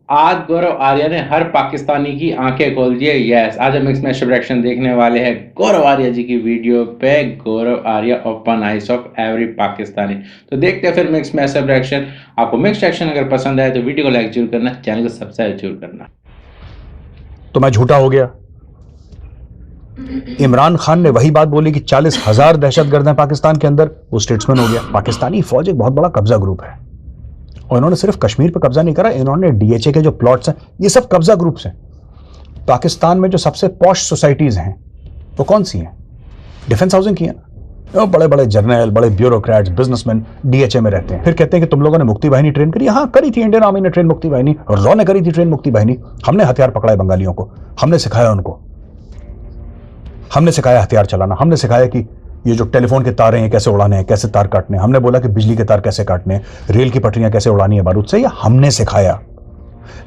आज गौरव आर्या ने हर पाकिस्तानी की आंखें खोल दी है। यस, आज हम मिक्स मैच रिएक्शन देखने वाले हैं गौरव आर्या जी की वीडियो पे। Gaurav Arya open eyes of every Pakistani. तो देखते हैं फिर मिक्स मैच रिएक्शन। आपको मिक्स रिएक्शन अगर पसंद आए तो वीडियो को लाइक जरूर करना, चैनल को सब्सक्राइब जरूर करना। तो मैं झूठा हो गया। इमरान खान ने वही बात बोली कि 40,000 दहशतगर्द हैं पाकिस्तान के अंदर, वो स्टेट्समैन हो गया। पाकिस्तानी फौज एक बहुत बड़ा कब्जा ग्रुप है और इन्होंने सिर्फ कश्मीर पर कब्जा नहीं करा, इन्होंने डीएचए के जो प्लॉट्स हैं ये सब कब्जा ग्रुप्स हैं। पाकिस्तान में जो सबसे पॉश सोसाइटीज हैं वो कौन सी हैं? डिफेंस हाउसिंग की है ना। बड़े बड़े जर्नल, बड़े ब्यूरोक्रेट्स, बिजनेसमैन डीएचए में रहते हैं। फिर कहते हैं कि तुम लोगों ने मुक्ति बाहिनी ट्रेन करी। हाँ, करी थी, इंडियन आर्मी ने ट्रेन मुक्ति बाहिनी, रॉ ने करी थी ट्रेन मुक्ति बाहिनी। हमने हथियार पकड़ाए बंगालियों को, हमने सिखाया उनको, हमने सिखाया हथियार चलाना, हमने सिखाया कि ये जो टेलीफोन के तार हैं कैसे उड़ाने हैं, कैसे तार काटने हैं। हमने बोला कि बिजली के तार कैसे काटने हैं, रेल की पटरियां कैसे उड़ानी है बारूद से, ये हमने सिखाया।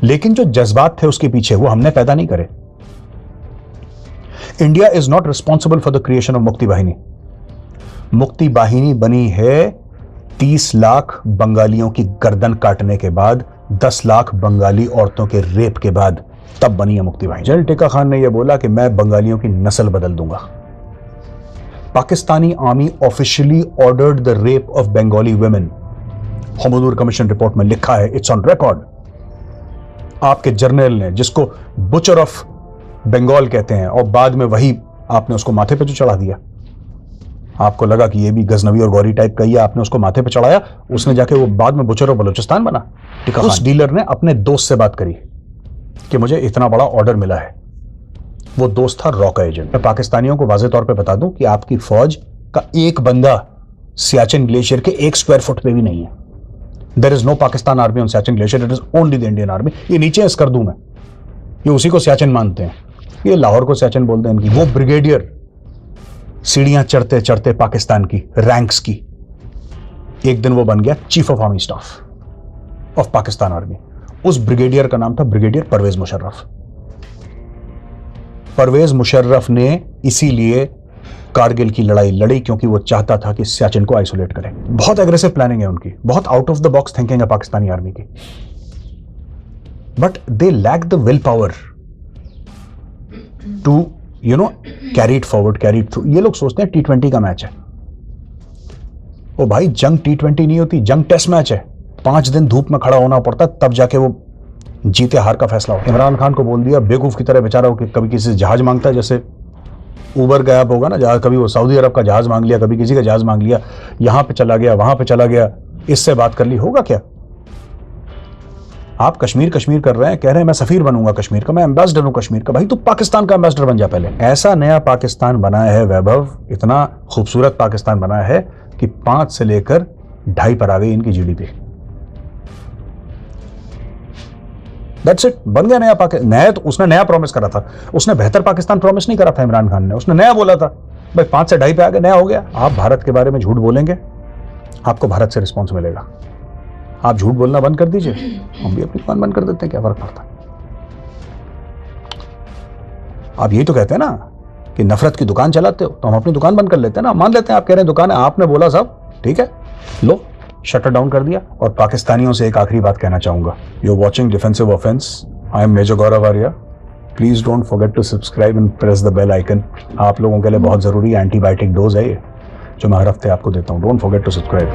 लेकिन जो जज्बात थे उसके पीछे वो हमने पैदा नहीं करे। India is not responsible for the creation of मुक्ति बाहिनी। मुक्ति बाहिनी बनी है 30 लाख बंगालियों की गर्दन काटने के बाद, 10 लाख बंगाली औरतों के रेप के बाद, तब बनी है मुक्ति बाहिनी। जनरल टेका खान ने यह बोला कि मैं बंगालियों की नस्ल बदल दूंगा। Pakistani army officially ordered the rape of Bengali women. Hamoodur commission report में लिखा है, इट्स ऑन रिकॉर्ड। आपके जर्नल ने, जिसको बुचर ऑफ बंगाल कहते हैं, और बाद में वही आपने उसको माथे पे जो चढ़ा दिया। आपको लगा कि ये भी गजनवी और गौरी टाइप का ही है, आपने उसको माथे पे चढ़ाया, उसने जाके वो बाद में बुचर ऑफ बलूचिस्तान बना। उस डीलर ने अपने दोस्त से बात करी कि मुझे इतना बड़ा ऑर्डर मिला है। वो दोस्त था रॉ का एजेंट। मैं पाकिस्तानियों को वाज़ेह तौर पे बता दूं कि आपकी फौज का एक बंदा सियाचिन ग्लेशियर के 1 स्क्वायर फुट पे भी नहीं है। There is no Pakistan army on Siachen glacier, it is only the Indian army. ये नीचे कर दूं मैं, ये उसी को सियाचिन मानते हैं, ये लाहौर को सियाचिन बोलते हैं इनकी। वो ब्रिगेडियर सीढ़ियां चढ़ते चढ़ते पाकिस्तान की रैंक्स की, एक दिन वो बन गया chief of army staff of Pakistan army. उस ब्रिगेडियर का नाम था ब्रिगेडियर परवेज मुशर्रफ। परवेज मुशर्रफ ने इसीलिए कारगिल की लड़ाई लड़ी क्योंकि वो चाहता था कि सियाचिन को आइसोलेट करें। बहुत एग्रेसिव प्लानिंग है उनकी, बहुत out of the box thinking है पाकिस्तानी आर्मी की, but they lack the will power to carry it forward, carry it through. ये लोग सोचते हैं T20 का मैच है। ओ भाई, जंग T20 नहीं होती, जंग टेस्ट मैच है। 5 दिन धूप में खड़ा होना पड़ता, तब जाके वो जीते हार का फैसला हो। इमरान खान को बोल दिया बेवकूफ की तरह बेचारा हो कि कभी किसी से जहाज मांगता है, जैसे उबर गायब होगा ना जहाज, कभी वो सऊदी अरब का जहाज मांग लिया, कभी किसी का जहाज मांग लिया, यहां पे चला गया, वहां पे चला गया, इससे बात कर ली, होगा क्या? आप कश्मीर कश्मीर कर रहे हैं, कह रहे हैं मैं सफीर बनूंगा कश्मीर का, मैं एम्बेसडर हूं कश्मीर का। भाई तू पाकिस्तान का एम्बेसडर बन जा पहले। ऐसा नया पाकिस्तान बनाया है वैभव, इतना खूबसूरत पाकिस्तान बनाया है कि 5 से लेकर 2.5 पर आ गई इनकी जीडीपी। दैट्स इट, बन गया नया पाकिस्तान। नया तो उसने नया प्रॉमिस करा था, उसने बेहतर पाकिस्तान प्रॉमिस नहीं करा था इमरान खान ने, उसने नया बोला था। भाई 5 से 2.5 पे आ गए, नया हो गया। आप भारत के बारे में झूठ बोलेंगे, आपको भारत से रिस्पॉन्स मिलेगा। आप झूठ बोलना बंद कर दीजिए, हम भी अपनी दुकान बंद कर देते हैं, क्या फर्क पड़ता है? आप यही तो कहते हैं ना कि नफरत की दुकान चलाते हो, तो हम अपनी दुकान बंद कर लेते हैं ना। मान लेते हैं आप कह रहे हैं दुकान है, आपने बोला सब ठीक है, लो शटर डाउन कर दिया। और पाकिस्तानियों से एक आखिरी बात कहना चाहूंगा, you are watching defensive offence, I am major Gaurav Arya. Please don't forget to subscribe and press the bell icon. आप लोगों के लिए बहुत जरूरी एंटीबायोटिक डोज है ये, जो मैं हर हफ्ते आपको देता हूं। Don't forget to subscribe.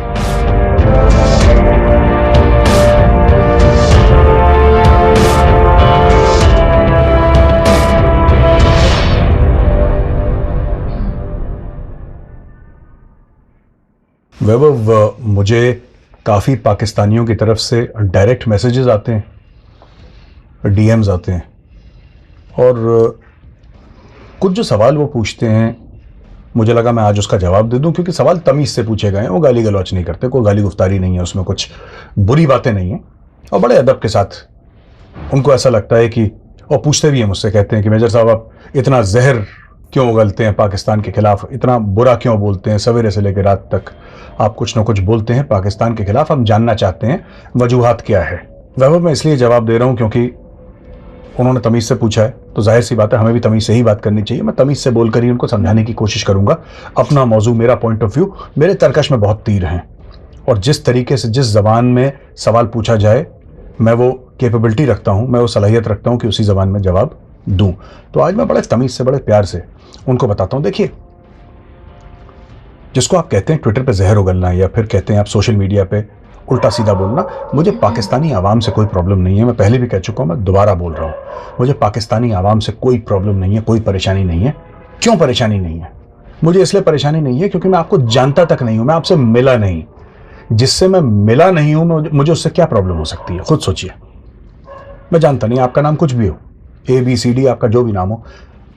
Vaibhav, मुझे काफ़ी पाकिस्तानियों की तरफ से डायरेक्ट मैसेजेस आते हैं, डीएम्स आते हैं, और कुछ जो सवाल वो पूछते हैं, मुझे लगा मैं आज उसका जवाब दे दूं, क्योंकि सवाल तमीज़ से पूछे गए हैं, वो गाली गलौच नहीं करते, कोई गाली गुफ्तारी नहीं है उसमें, कुछ बुरी बातें नहीं हैं, और बड़े अदब के साथ उनको ऐसा लगता है कि, और पूछते भी हैं मुझसे, कहते हैं कि मेजर साहब आप इतना जहर क्यों उगलते हैं पाकिस्तान के खिलाफ, इतना बुरा क्यों बोलते हैं, सवेरे से लेकर रात तक आप कुछ ना कुछ बोलते हैं पाकिस्तान के खिलाफ, हम जानना चाहते हैं वजूहात क्या है। वैभव, मैं इसलिए जवाब दे रहा हूं क्योंकि उन्होंने तमीज़ से पूछा है, तो जाहिर सी बात है हमें भी तमीज़ से ही बात करनी चाहिए। मैं तमीज़ से बोलकर ही उनको समझाने की कोशिश करूंगा, अपना मौजू, मेरा पॉइंट ऑफ व्यू। मेरे तरकश में बहुत तीर हैं, और जिस तरीके से, जिस जबान में सवाल पूछा जाए, मैं वो कैपेबिलिटी रखता हूं, मैं वो सलाहियत रखता हूं कि उसी ज़बान में जवाब दूं। तो आज मैं बड़े तमीज़ से, बड़े प्यार से उनको बताता हूं, देखिए, जिसको आप कहते हैं ट्विटर पे जहर उगलना, या फिर कहते हैं आप सोशल मीडिया पे उल्टा सीधा बोलना, मुझे पाकिस्तानी आवाम से कोई प्रॉब्लम नहीं है। मैं पहले भी कह चुका हूं, मैं दोबारा बोल रहा हूं, मुझे पाकिस्तानी आवाम से कोई प्रॉब्लम नहीं है, कोई परेशानी नहीं है। क्यों परेशानी नहीं है? मुझे इसलिए परेशानी नहीं है क्योंकि मैं आपको जानता तक नहीं हूं, मैं आपसे मिला नहीं। जिससे मैं मिला नहीं हूं, मुझे उससे क्या प्रॉब्लम हो सकती है? खुद सोचिए। मैं जानता नहीं, आपका नाम कुछ भी हो, ABCD, आपका जो भी नाम हो,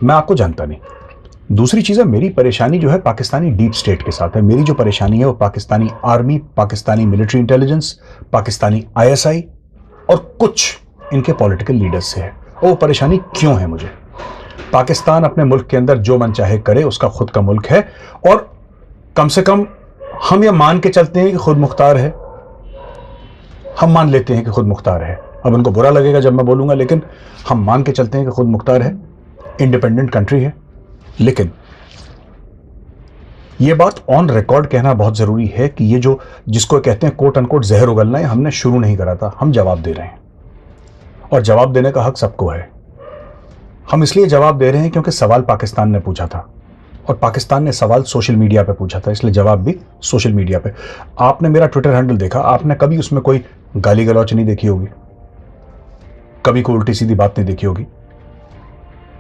मैं आपको जानता नहीं। दूसरी चीज़ है, मेरी परेशानी जो है पाकिस्तानी डीप स्टेट के साथ है। मेरी जो परेशानी है वो Pakistani army, Pakistani military intelligence, Pakistani ISI और कुछ इनके पॉलिटिकल लीडर्स से है। और वो परेशानी क्यों है मुझे? पाकिस्तान अपने मुल्क के अंदर जो मन चाहे करे, उसका खुद का मुल्क है, और कम से कम हम ये मान के चलते हैं कि खुद मुख्तार है। हम मान लेते हैं कि खुद मुख्तार है। अब उनको बुरा लगेगा जब मैं बोलूंगा, लेकिन हम मान के चलते हैं कि खुद मुख्तार है, इंडिपेंडेंट कंट्री है। लेकिन यह बात ऑन रिकॉर्ड कहना बहुत जरूरी है कि ये जो जिसको कहते हैं कोट अनकोट जहर उगलना है, हमने शुरू नहीं करा था, हम जवाब दे रहे हैं। और जवाब देने का हक सबको है। हम इसलिए जवाब दे रहे हैं क्योंकि सवाल पाकिस्तान ने पूछा था, और पाकिस्तान ने सवाल सोशल मीडिया पे पूछा था, इसलिए जवाब भी सोशल मीडिया पे। आपने मेरा ट्विटर हैंडल देखा, आपने कभी उसमें कोई गाली गलौच नहीं देखी होगी, कभी कोई उल्टी सीधी बात नहीं देखी होगी।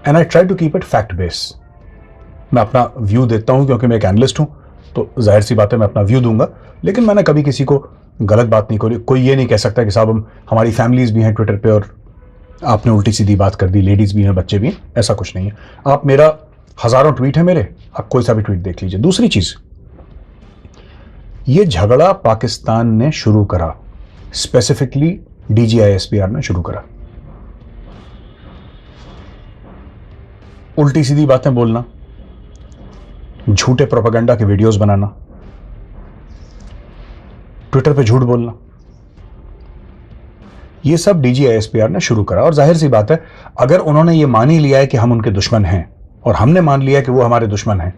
And I try to keep it fact base. मैं अपना व्यू देता हूं क्योंकि मैं एक एनालिस्ट हूं, तो जाहिर सी बात है मैं अपना व्यू दूंगा, लेकिन मैंने कभी किसी को गलत बात नहीं करी। कोई ये नहीं कह सकता कि साहब हमारी फैमिलीज भी हैं ट्विटर पे और आपने उल्टी सीधी बात कर दी, लेडीज भी हैं, बच्चे भी हैं, ऐसा कुछ नहीं है। आप मेरा हजारों ट्वीट है मेरे, आप कोई सा भी ट्वीट देख लीजिए। दूसरी चीज, ये झगड़ा पाकिस्तान ने शुरू करा, स्पेसिफिकली DGI-SPR ने शुरू करा। उल्टी सीधी बातें बोलना, झूठे प्रोपेगेंडा के वीडियोस बनाना, ट्विटर पे झूठ बोलना, ये सब DGI-SPR ने शुरू करा। और जाहिर सी बात है, अगर उन्होंने ये मान ही लिया है कि हम उनके दुश्मन हैं और हमने मान लिया कि वो हमारे दुश्मन हैं,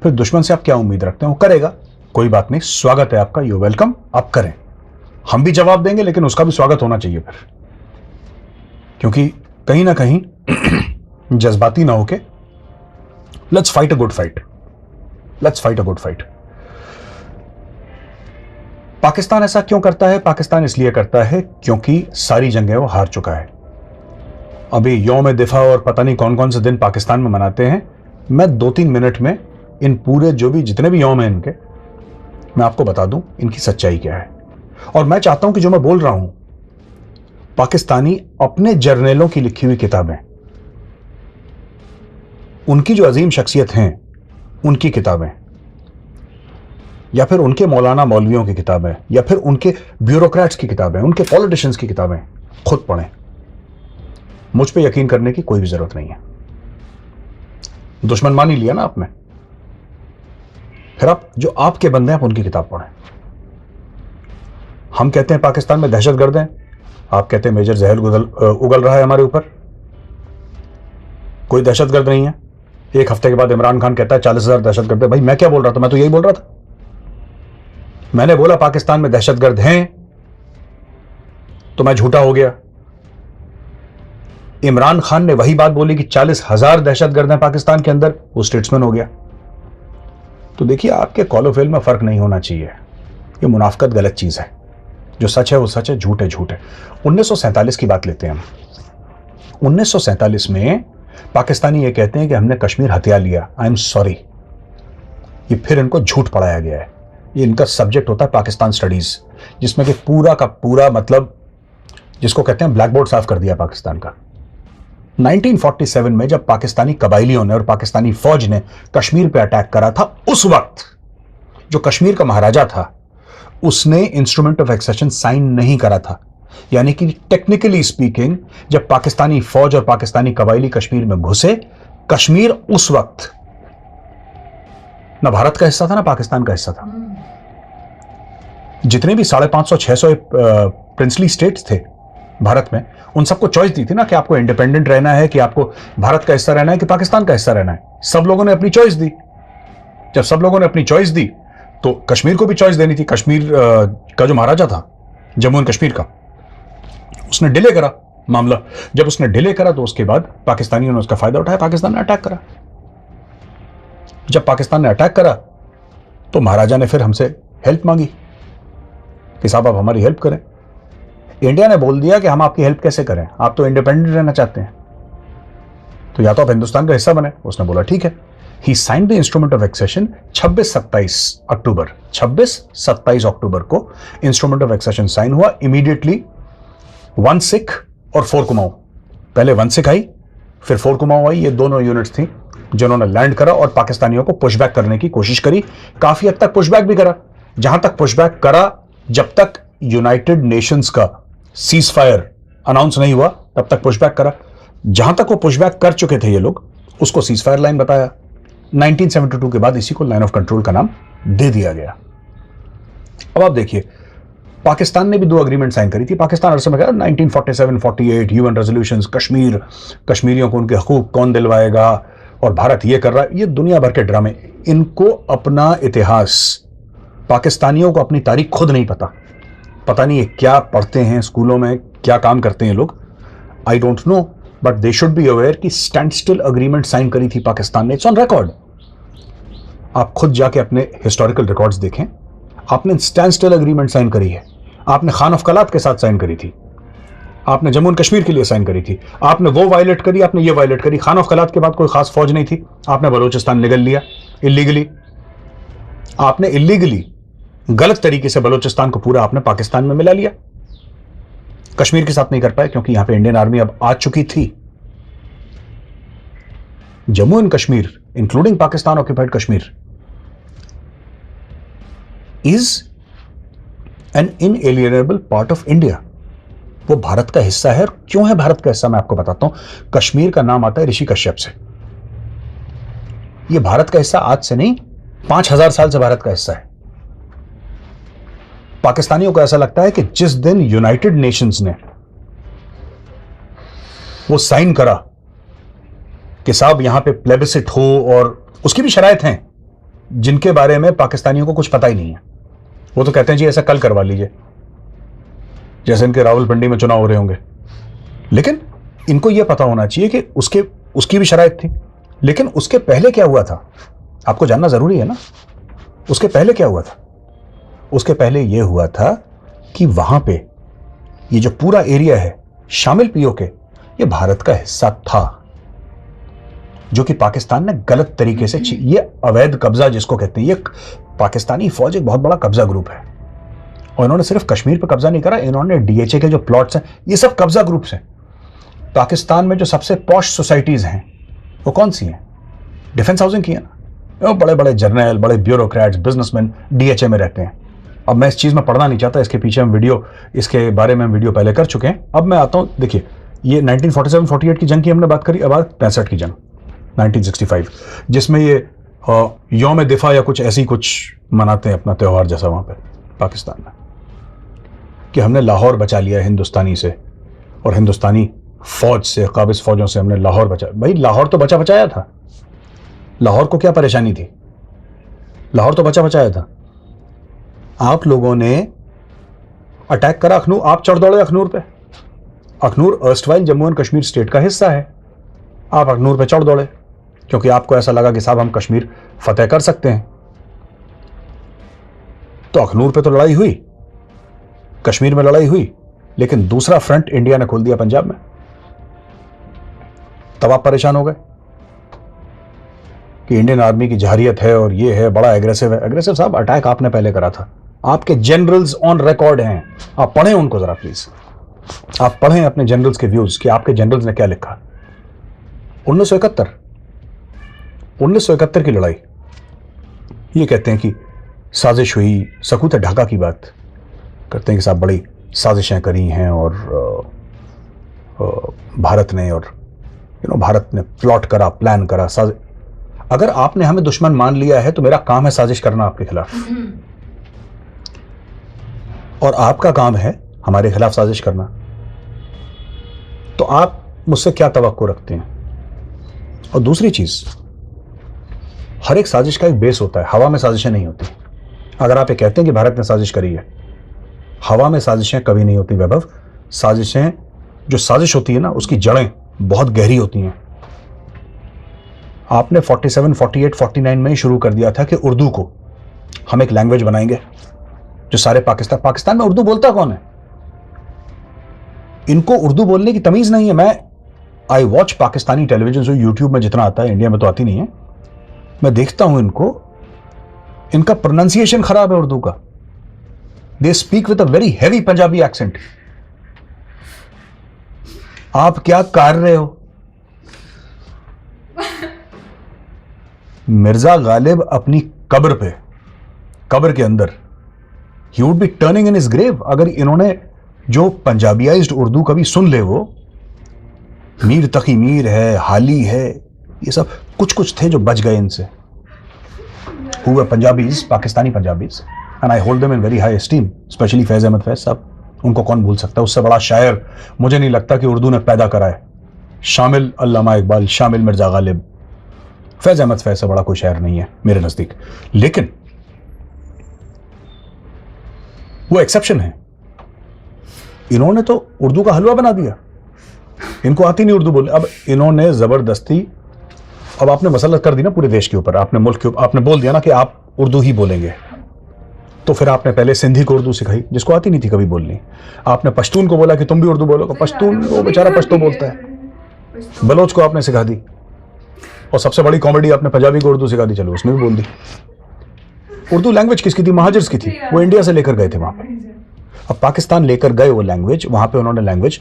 फिर दुश्मन से आप क्या उम्मीद रखते हैं? वो करेगा, कोई बात नहीं, स्वागत है आपका, यू वेलकम, आप करें। हम भी जवाब देंगे, लेकिन उसका भी स्वागत होना चाहिए फिर, क्योंकि कहीं ना कहीं जज्बाती ना होके let's fight a good fight, let's fight a good fight. Pakistan ऐसा क्यों करता है? पाकिस्तान इसलिए करता है क्योंकि सारी जंगें वो हार चुका है। अभी यौम दिफा और पता नहीं कौन कौन से दिन पाकिस्तान में मनाते हैं। मैं 2-3 मिनट में इन पूरे जो भी जितने भी यौम हैं इनके, मैं आपको बता दूं इनकी सच्चाई क्या है। और मैं चाहता हूं कि जो मैं बोल रहा हूं, पाकिस्तानी अपने जर्नलों की लिखी हुई किताबें, उनकी जो अजीम शख्सियत हैं उनकी किताबें, या फिर उनके मौलाना मौलवियों की किताबें, या फिर उनके ब्यूरोक्रेट्स की किताबें, उनके पॉलिटिशियंस की किताबें खुद पढ़ें। मुझ पे यकीन करने की कोई भी जरूरत नहीं है। दुश्मन मान ही लिया ना आपने, फिर आप जो आपके बंदे हैं आप उनकी किताब पढ़ें। हम कहते हैं पाकिस्तान में दहशतगर्द हैं, आप कहते हैं मेजर जहर उगल रहा है हमारे ऊपर। कोई दहशतगर्द नहीं है। एक हफ्ते के बाद इमरान खान कहता है 40,000 दहशतगर्द है। भाई मैं क्या बोल रहा था? मैं तो यही बोल रहा था। मैंने बोला पाकिस्तान में दहशतगर्द हैं, तो मैं झूठा हो गया। इमरान खान ने वही बात बोली कि 40,000 दहशतगर्द हैं पाकिस्तान के अंदर, वो स्टेट्समैन हो गया। तो देखिए, आपके कॉलो फेल में फर्क नहीं होना चाहिए। ये मुनाफकत गलत चीज है। जो सच है वो सच है, झूठ है झूठ है। 1947 की बात लेते हैं हम। 1947 में पाकिस्तानी ये कहते हैं कि हमने कश्मीर हथिया लिया। आई एम सॉरी, ये फिर इनको झूठ पढ़ाया गया है। ये इनका सब्जेक्ट होता है पाकिस्तान स्टडीज, जिसमें कि पूरा का पूरा मतलब जिसको कहते हैं ब्लैक बोर्ड साफ कर दिया पाकिस्तान का। 1947 में जब पाकिस्तानी कबाइलियों ने और पाकिस्तानी फौज ने कश्मीर पे अटैक करा था, उस वक्त जो कश्मीर का महाराजा था उसने इंस्ट्रूमेंट ऑफ एक्सेशन साइन नहीं करा था। यानी कि टेक्निकली स्पीकिंग, जब पाकिस्तानी फौज और पाकिस्तानी कबाइली कश्मीर में घुसे, कश्मीर उस वक्त ना भारत का हिस्सा था ना पाकिस्तान का हिस्सा था। जितने भी 550-600 प्रिंसली स्टेट्स थे भारत में, उन सबको चॉइस दी थी ना कि आपको इंडिपेंडेंट रहना है, कि आपको भारत का हिस्सा रहना है, कि पाकिस्तान का हिस्सा रहना है। सब लोगों ने अपनी चॉइस दी। जब सब लोगों ने अपनी चॉइस दी तो कश्मीर को भी चॉइस देनी थी। कश्मीर का जो महाराजा था, जम्मू एंड कश्मीर का, उसने डिले करा मामला। जब उसने डिले करा तो उसके बाद पाकिस्तानियों ने उसका फायदा उठाया, पाकिस्तान ने अटैक करा। जब पाकिस्तान ने अटैक करा तो महाराजा ने फिर हमसे हेल्प मांगी कि साहब आप हमारी हेल्प करें। इंडिया ने बोल दिया कि हम आपकी हेल्प कैसे करें, आप तो इंडिपेंडेंट रहना चाहते हैं, तो या तो आप हिंदुस्तान का हिस्सा बने। उसने बोला ठीक है। He signed the instrument of accession 26-27 अक्टूबर को इंस्ट्रूमेंट ऑफ एक्सेशन साइन हुआ। इमीडिएटली 1 सिख और 4 कुमाऊं, पहले 1 सिख आई फिर 4 कुमाऊं आई। ये दोनों यूनिट्स थी जिन्होंने लैंड करा और पाकिस्तानियों को पुशबैक करने की कोशिश करी। काफी हद तक पुशबैक भी करा। जहां तक पुशबैक करा, जब तक यूनाइटेड नेशंस का सीज फायर अनाउंस नहीं हुआ तब तक पुशबैक करा। जहां तक वो पुशबैक कर चुके थे ये लोग, उसको सीज फायर लाइन बताया। 1972 के बाद इसी को लाइन ऑफ कंट्रोल का नाम दे दिया गया। अब आप देखिए, पाकिस्तान ने भी 2 अग्रीमेंट साइन करी थी। पाकिस्तान हर समय कह रहा 1947-48 यूएन रेजोल्यूशंस, कश्मीरियों को उनके हकूक कौन दिलवाएगा, और भारत ये कर रहा है। ये दुनिया भर के ड्रामे। इनको अपना इतिहास, पाकिस्तानियों को अपनी तारीख खुद नहीं पता। पता नहीं है क्या पढ़ते हैं स्कूलों में, क्या काम करते हैं लोग, I don't know, but they should be aware कि स्टैंड स्टिल अग्रीमेंट साइन करी थी पाकिस्तान ने। It's on record. आप खुद जाके अपने हिस्टोरिकल रिकॉर्ड्स देखें। आपने स्टैंड स्टिल अग्रीमेंट साइन करी है। आपने खान ऑफ कलात के साथ साइन करी थी। आपने जम्मू एंड कश्मीर के लिए साइन करी थी। आपने वो वायलेट करी, आपने ये वायलेट करी। खान ऑफ कलात के बाद कोई खास फौज नहीं थी, आपने बलूचिस्तान निगल लिया इलीगली। आपने इलीगली गलत तरीके से बलूचिस्तान को पूरा आपने पाकिस्तान में मिला लिया। कश्मीर के साथ नहीं कर पाए क्योंकि यहां पे इंडियन आर्मी अब आ चुकी थी। Jammu and Kashmir including Pakistan occupied Kashmir is an inalienable part of India. वो भारत का हिस्सा है। और क्यों है भारत का हिस्सा, मैं आपको बताता हूं। कश्मीर का नाम आता है ऋषि कश्यप से। ये भारत का हिस्सा आज से नहीं, 5000 साल से भारत का हिस्सा है। पाकिस्तानियों को ऐसा लगता है कि जिस दिन यूनाइटेड नेशंस ने वो साइन करा कि साहब यहां पे प्लेबिसिट हो, और उसकी भी शराइत हैं जिनके बारे में पाकिस्तानियों को कुछ पता ही नहीं है। वो तो कहते हैं जी ऐसा कल करवा लीजिए, जैसे इनके रावलपिंडी में चुनाव हो रहे होंगे। लेकिन इनको यह पता होना चाहिए कि उसकी भी शराइत थी। लेकिन उसके पहले क्या हुआ था, आपको जानना जरूरी है ना। उसके पहले क्या हुआ था? उसके पहले यह हुआ था कि वहां पे ये जो पूरा एरिया है शामिल पीओके, ये भारत का हिस्सा था, जो कि पाकिस्तान ने गलत तरीके से, ये अवैध कब्जा जिसको कहते हैं, ये पाकिस्तानी फौज एक बहुत बड़ा कब्जा ग्रुप है। और इन्होंने सिर्फ कश्मीर पर कब्जा नहीं करा, इन्होंने डीएचए के जो प्लॉट्स हैं, ये सब कब्जा ग्रुप्स हैं। पाकिस्तान में जो सबसे पॉश सोसाइटीज हैं वो कौन सी हैं? डिफेंस हाउसिंग की है ना। बड़े बड़े जर्नल, बड़े ब्यूरोक्रेट्स, बिजनेसमैन डीएचए में रहते हैं। अब मैं इस चीज में पढ़ना नहीं चाहता, इसके पीछे हम वीडियो, इसके बारे में हम वीडियो पहले कर चुके हैं। अब मैं आता हूं, देखिए ये 1947-48 की जंग की हमने बात करी। अब 65 की जंग 1965, जिसमें ये यौम दिफा या कुछ ऐसी कुछ मनाते हैं अपना त्यौहार जैसा वहां पे पाकिस्तान में, कि हमने लाहौर बचा लिया हिंदुस्तानी से, और हिंदुस्तानी फौज से, काबिज फौजों से हमने लाहौर बचा। भाई लाहौर तो बचा बचाया था। लाहौर को क्या परेशानी थी? लाहौर तो बचा बचाया था। आप लोगों ने अटैक करा अखनूर, आप चढ़ दौड़े अखनूर पे। Akhnoor erstwhile Jammu and Kashmir state का हिस्सा है। आप अखनूर पे चढ़ दौड़े क्योंकि आपको ऐसा लगा कि साहब हम कश्मीर फतेह कर सकते हैं। तो अखनूर पे तो लड़ाई हुई, कश्मीर में लड़ाई हुई, लेकिन दूसरा फ्रंट इंडिया ने खोल दिया पंजाब में। तब आप परेशान हो गए कि इंडियन आर्मी की जहरियत है और ये है, बड़ा एग्रेसिव है। एग्रेसिव साहब अटैक आपने पहले करा था। आपके जनरल्स ऑन रिकॉर्ड हैं, आप पढ़ें उनको जरा प्लीज। आप पढ़ें अपने जनरल्स के व्यूज कि आपके जनरल्स ने क्या लिखा। 1971 की लड़ाई, ये कहते हैं कि साजिश हुई। सकूत ढाका की बात करते हैं कि साहब बड़ी साजिशें करी हैं और भारत ने, और भारत ने प्लॉट करा, प्लान करा। अगर आपने हमें दुश्मन मान लिया है तो मेरा काम है साजिश करना आपके खिलाफ, और आपका काम है हमारे खिलाफ साजिश करना। तो आप मुझसे क्या तवक्को रखते हैं? और दूसरी चीज, हर एक साजिश का एक बेस होता है, हवा में साजिशें नहीं होती। अगर आप ये कहते हैं कि भारत ने साजिश करी है, हवा में साजिशें कभी नहीं होती वैभव। साजिशें, जो साजिश होती है ना, उसकी जड़ें बहुत गहरी होती हैं। आपने 47, 48, 49 में ही शुरू कर दिया था कि उर्दू को हम एक लैंग्वेज बनाएंगे जो सारे पाकिस्तान में उर्दू बोलता कौन है? इनको उर्दू बोलने की तमीज नहीं है। आई वॉच पाकिस्तानी टेलीविजन, जो यूट्यूब में जितना आता है, इंडिया में तो आती नहीं है। मैं देखता हूं इनको, इनका प्रोनाउंसिएशन खराब है उर्दू का। They speak with a very heavy Punjabi accent. आप क्या कर रहे हो? मिर्जा गालिब अपनी कब्र के अंदर, he would be turning in his grave अगर इन्होंने जो पंजाबियाइज्ड उर्दू कभी सुन ले। वो मीर तकी मीर है, हाली है, ये सब कुछ थे जो बच गए इनसे। Who were Punjabis, Pakistani Punjabis, and I hold them in very high esteem, specially Faiz Ahmed Faiz Sahab. उनको कौन भूल सकता है? उससे बड़ा शायर मुझे नहीं लगता कि उर्दू ने पैदा करा है। शामिल अल्लामा इकबाल, शामिल मिर्जा गालिब, फैज अहमद फैज से बड़ा कोई शायर नहीं है मेरे नजदीक। लेकिन वो एक्सेप्शन है। इन्होंने तो उर्दू का हलवा बना दिया। इनको आती नहीं उर्दू बोलने। अब इन्होंने जबरदस्ती, अब आपने मसलत कर दी ना पूरे देश के ऊपर, आपने मुल्क के ऊपर, आपने बोल दिया ना कि आप उर्दू ही बोलेंगे। तो फिर आपने पहले सिंधी को उर्दू सिखाई, जिसको आती नहीं थी कभी बोलनी। आपने पश्तून को बोला कि तुम भी उर्दू बोलो, पश्तून वो बेचारा पश्तो बोलता है। बलोच को आपने सिखा दी, और सबसे बड़ी कॉमेडी आपने पंजाबी को उर्दू सिखा दी, चलो उसमें भी बोल दी। उर्दू लैंग्वेज किसकी थी? महाजिर्स की थी। वो इंडिया से लेकर गए थे वहां पर। अब पाकिस्तान लेकर गए वो लैंग्वेज, वहां पे उन्होंने लैंग्वेज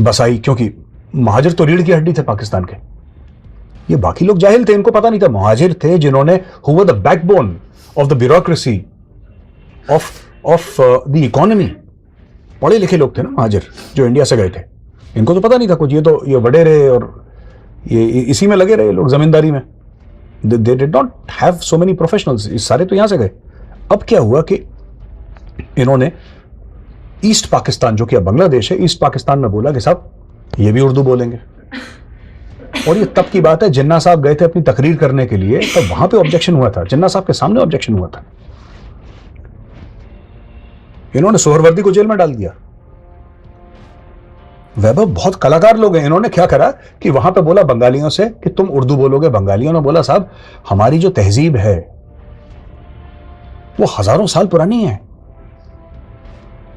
बसाई, क्योंकि महाजिर तो रीढ़ की हड्डी थे पाकिस्तान के। ये बाकी लोग जाहिल थे, इनको पता नहीं था। महाजिर थे जिन्होंने, who were the backbone of the bureaucracy of the economy. पढ़े लिखे लोग थे ना महाजिर, जो इंडिया से गए थे। इनको तो पता नहीं था कुछ। ये वडेरे और ये इसी में लगे रहे लोग, जमींदारी में। They did not have so many professionals. इस सारे तो यहां से गए। अब क्या हुआ कि इन्होंने ईस्ट पाकिस्तान, जो कि अब बांग्लादेश है, ईस्ट पाकिस्तान में बोला कि साहब ये भी उर्दू बोलेंगे। और ये तब की बात है, जिन्ना साहब गए थे अपनी तकरीर करने के लिए, तब वहां पे ऑब्जेक्शन हुआ था। जिन्ना साहब के सामने ऑब्जेक्शन हुआ था। इन्होंने सोहरवर्दी को जेल में डाल दिया। वैभव बहुत कलाकार लोग हैं। इन्होंने क्या करा कि वहां पे बोला बंगालियों से कि तुम उर्दू बोलोगे। बंगालियों ने बोला साहब हमारी जो तहजीब है वो हजारों साल पुरानी है।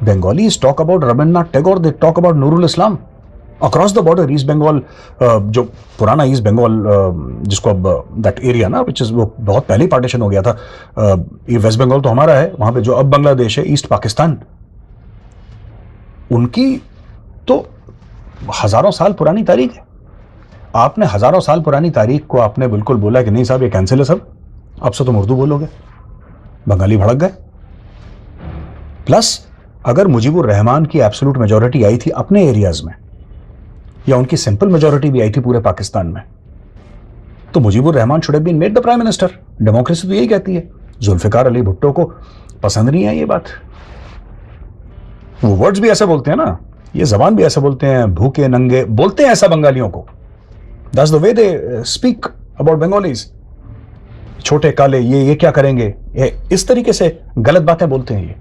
Bengalis talk about Rabindranath Tagore, they talk about Nurul Islam. Across the border, East Bengal, जो पुराना ईस्ट बंगाल, जिसको अब दैट एरिया ना, विच इज, वो बहुत पहले ही पार्टीशन हो गया था। ये वेस्ट बंगाल तो हमारा है, वहां पे जो अब बांग्लादेश है, ईस्ट पाकिस्तान, उनकी तो हजारों साल पुरानी तारीख है। आपने हजारों साल पुरानी तारीख को आपने बिल्कुल बोला कि नहीं साहब ये कैंसिल है सब, अब से तुम उर्दू बोलोगे। बंगाली भड़क गए। प्लस अगर मुजीबुर रहमान की एब्सोल्यूट मेजॉरिटी आई थी अपने एरियाज में, या उनकी सिंपल मेजॉरिटी भी आई थी पूरे पाकिस्तान में, तो Mujibur Rahman should have been made the prime minister. Democracy तो यही कहती है। जुल्फिकार अली भुट्टो को पसंद नहीं है ये बात। वो वर्ड्स भी ऐसे बोलते हैं ना, ये जबान भी ऐसे बोलते हैं, भूखे नंगे बोलते हैं ऐसा बंगालियों को। That's the way they speak about Bengalis. छोटे काले, ये क्या करेंगे, इस तरीके से गलत बातें बोलते हैं ये।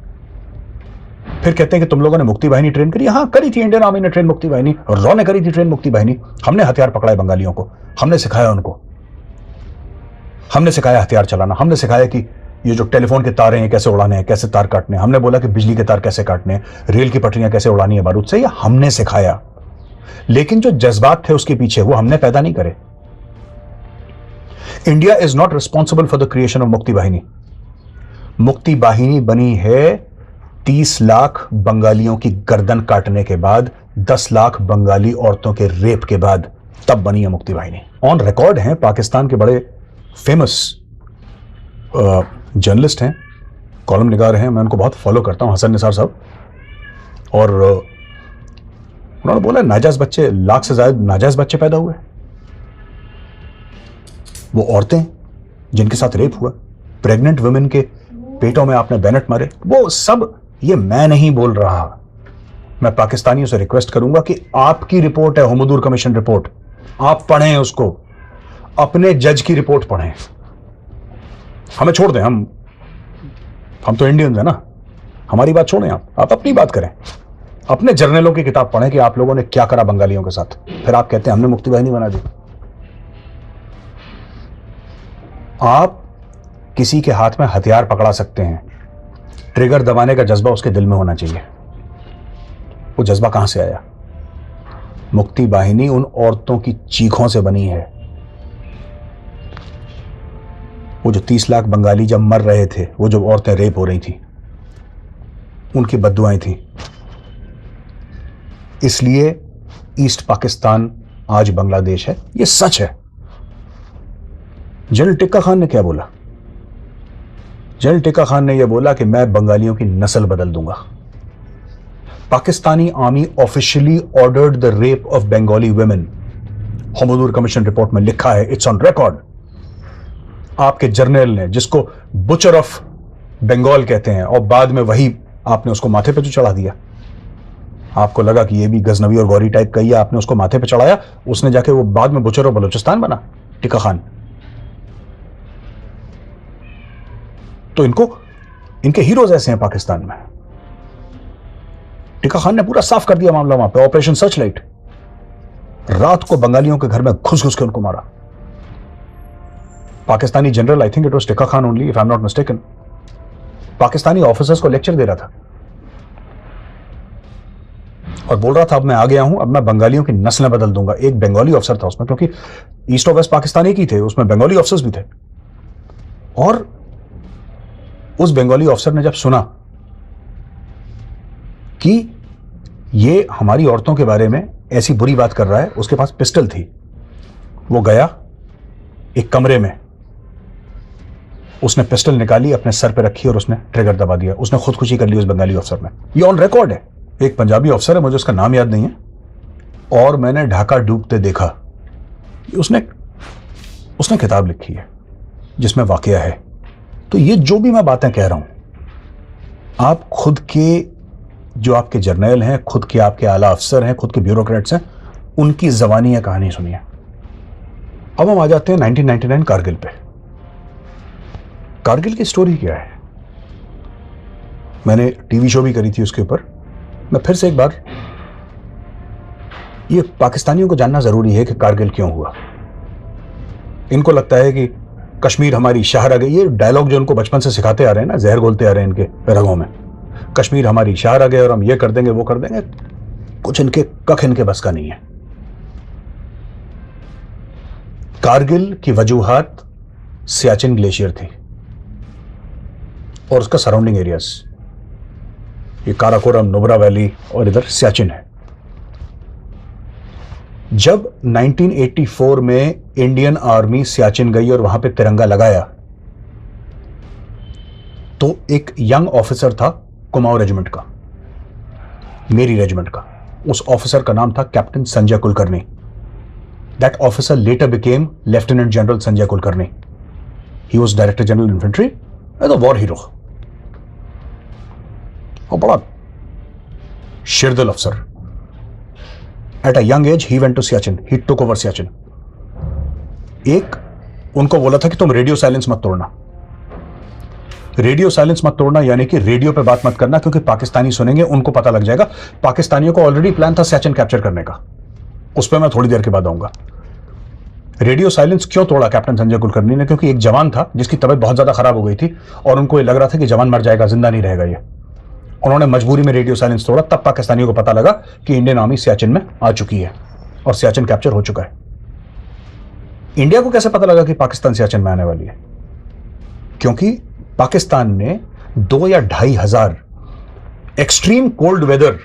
फिर कहते हैं कि तुम लोगों ने मुक्ति वाहिनी ट्रेन करी। हाँ करी थी, इंडियन आर्मी ने ट्रेन मुक्ति वाहिनी, रॉ ने करी थी ट्रेन मुक्ति वाहिनी। हमने हथियार पकड़ाए बंगालियों को, हमने सिखाया उनको, हमने सिखाया हथियार चलाना, हमने सिखाया कि ये जो टेलीफोन के तार हैं कैसे उड़ाने हैं, कैसे तार काटने हैं। हमने बोला कि बिजली के तार कैसे काटने हैं, रेल की पटरियां कैसे उड़ानी है बारूद से, ये हमने सिखाया। लेकिन जो जज्बात थे उसके पीछे, वो हमने पैदा नहीं करे। India is not responsible for the creation of मुक्ति वाहिनी। मुक्ति वाहिनी बनी है 30 लाख बंगालियों की गर्दन काटने के बाद, 10 लाख बंगाली औरतों के रेप के बाद, तब बनी है मुक्ति वाहिनी। ऑन रिकॉर्ड हैं, पाकिस्तान के बड़े फेमस जर्नलिस्ट हैं, कॉलम निगार हैं, मैं उनको बहुत फॉलो करता हूं, हसन निसार साहब। और उन्होंने बोला नाजायज बच्चे, लाख से ज्यादा नाजायज बच्चे पैदा हुए। वो औरतें जिनके साथ रेप हुआ, प्रेग्नेंट वुमेन के पेटों में आपने बैनट मारे, वो सब, ये मैं नहीं बोल रहा। मैं पाकिस्तानियों से रिक्वेस्ट करूंगा कि आपकी रिपोर्ट है, हुमदूर कमीशन रिपोर्ट, आप पढ़ें उसको, अपने जज की रिपोर्ट पढ़ें। हमें छोड़ दें, हम तो इंडियंस हैं ना, हमारी बात छोड़ें, आप अपनी बात करें। अपने जर्नलों की किताब पढ़ें कि आप लोगों ने क्या करा बंगालियों के साथ, फिर आप कहते हैं हमने मुक्ति वाहिनी बना दी। आप किसी के हाथ में हथियार पकड़ा सकते हैं, ट्रिगर दबाने का जज्बा उसके दिल में होना चाहिए। वो जज्बा कहां से आया? मुक्ति वाहिनी उन औरतों की चीखों से बनी है। वो जो 30 लाख बंगाली जब मर रहे थे, वो जो औरतें रेप हो रही थी, उनकी बद्दुआएं थी। इसलिए ईस्ट पाकिस्तान आज बांग्लादेश है, ये सच है। जनरल टिक्का खान ने क्या बोला? जनरल टिक्का खान ने यह बोला कि मैं बंगालियों की नस्ल बदल दूंगा। Pakistani army officially ordered the rape of Bengali women. Hamoodur commission report में लिखा है, इट्स ऑन रिकॉर्ड। आपके जर्नल ने, जिसको बुचर ऑफ बंगाल कहते हैं, और बाद में वही आपने उसको माथे पे जो चढ़ा दिया। आपको लगा कि ये भी गजनवी और गौरी टाइप का ही है, आपने उसको माथे पे चढ़ाया, उसने जाके वो बाद में बुचर ऑफ बलूचिस्तान बना, टिक्का खान। तो इनके हीरोज ऐसे हैं पाकिस्तान में। टिक्का खान ने पूरा साफ कर दिया मामला वहां पे, ऑपरेशन सर्चलाइट। रात को बंगालियों के घर में घुस घुस के उनको मारा। Pakistani general, I think it was tikka Khan only, if I am not mistaken, Pakistani officers को लेक्चर दे रहा था और बोल रहा था अब मैं आ गया हूं, अब मैं बंगालियों की नस्लें बदल दूंगा। एक बंगाली अफसर था उसमें, क्योंकि ईस्ट और वेस्ट पाकिस्तान एक ही थे, उसमें बंगाली ऑफिसर्स भी थे। और उस बंगाली ऑफिसर ने जब सुना कि ये हमारी औरतों के बारे में ऐसी बुरी बात कर रहा है, उसके पास पिस्टल थी, वो गया एक कमरे में, उसने पिस्टल निकाली, अपने सर पे रखी और उसने ट्रिगर दबा दिया। उसने खुदकुशी कर ली उस बंगाली अफसर ने। ये ऑन रिकॉर्ड है। एक पंजाबी अफसर है, मुझे उसका नाम याद नहीं है, और मैंने ढाका डूबते देखा, उसने किताब लिखी है जिसमें वाकया है। तो ये जो भी मैं बातें कह रहा हूं, आप खुद के जो आपके जर्नल हैं, खुद के आपके आला अफसर हैं, खुद के ब्यूरोक्रेट्स हैं, उनकी जबानी या कहानी सुनिए। अब हम आ जाते हैं 1999 कारगिल पे। कारगिल की स्टोरी क्या है? मैंने टीवी शो भी करी थी उसके ऊपर। मैं फिर से एक बार, ये पाकिस्तानियों को जानना जरूरी है कि कारगिल क्यों हुआ। इनको लगता है कि कश्मीर हमारी शहर आ गई, ये डायलॉग जो उनको बचपन से सिखाते आ रहे हैं ना, जहर घोलते आ रहे हैं इनके रगों में, कश्मीर हमारी शहर आ गए और हम ये कर देंगे वो कर देंगे। कुछ इनके कख इनके बस का नहीं है। कारगिल की वजूहात सियाचिन ग्लेशियर थी और उसका सराउंडिंग एरियाज, ये काराकोरम, नुब्रा वैली और इधर सियाचिन है। जब 1984 में इंडियन आर्मी सियाचिन गई और वहां पे तिरंगा लगाया, तो एक यंग ऑफिसर था कुमाऊं रेजिमेंट का, मेरी रेजिमेंट का। उस ऑफिसर का नाम था captain Sanjay Kulkarni. That officer later became lieutenant general Sanjay Kulkarni. He was director general infantry as a war hero, और बड़ा शिरदिल अफसर। At a young age, he went to Siachen. He took over Siachen. एक उनको बोला था कि तुम रेडियो साइलेंस मत तोड़ना। रेडियो साइलेंस मत तोड़ना यानी कि रेडियो पे बात मत करना, क्योंकि पाकिस्तानी सुनेंगे, उनको पता लग जाएगा। पाकिस्तानियों को ऑलरेडी प्लान था सियाचिन कैप्चर करने का, उस पर मैं थोड़ी देर के बाद आऊंगा। रेडियो साइलेंस क्यों तोड़ा कैप्टन संजय कुलकर्णी ने? क्योंकि एक जवान था जिसकी तबीयत बहुत ज्यादा खराब हो गई थी और उनको ये लग रहा था कि जवान मर जाएगा, जिंदा नहीं रहेगा ये। उन्होंने मजबूरी में रेडियो साइलेंस तोड़ा। तब पाकिस्तानियों को पता लगा कि इंडियन आर्मी सियाचिन में आ चुकी है और सियाचिन कैप्चर हो चुका है। इंडिया को कैसे पता लगा कि पाकिस्तान सियाचिन में आने वाली है? क्योंकि पाकिस्तान ने 2 या 2,500 एक्सट्रीम कोल्ड वेदर